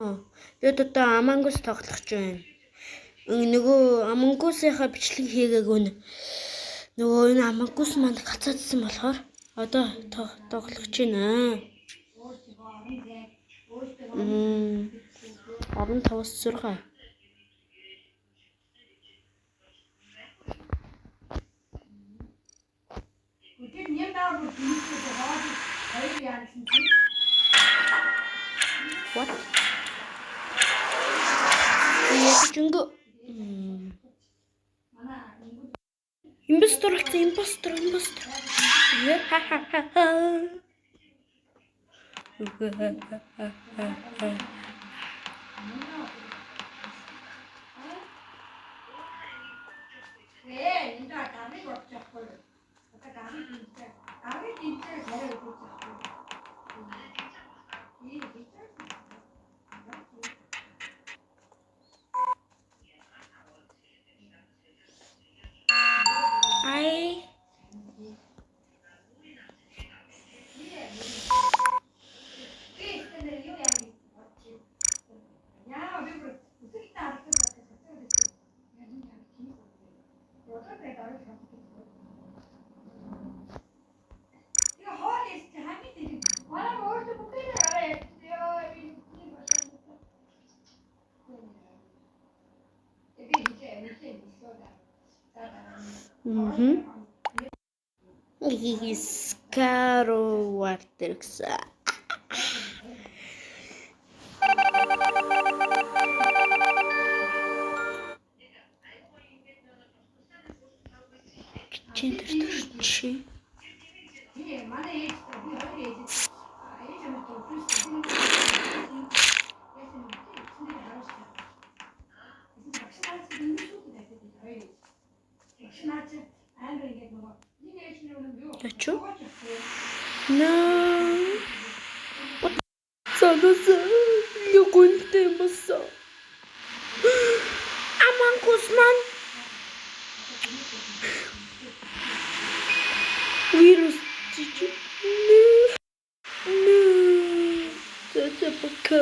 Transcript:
Тэгээд одоо Among Us тоглох гэж байна. Нөгөө Among Us-ийнхаа бичлэг хийгээгүй нэ. Нөгөө энэ Among Us манд гацаадсан болохоор одоо тоглох гэж байна. 15-аас 6. What? Яжинго. Импостер. Skywarders. Ачу? No. Sadasa люгунтэй маса. Among Us man. Вирус чичи. No. Это пока.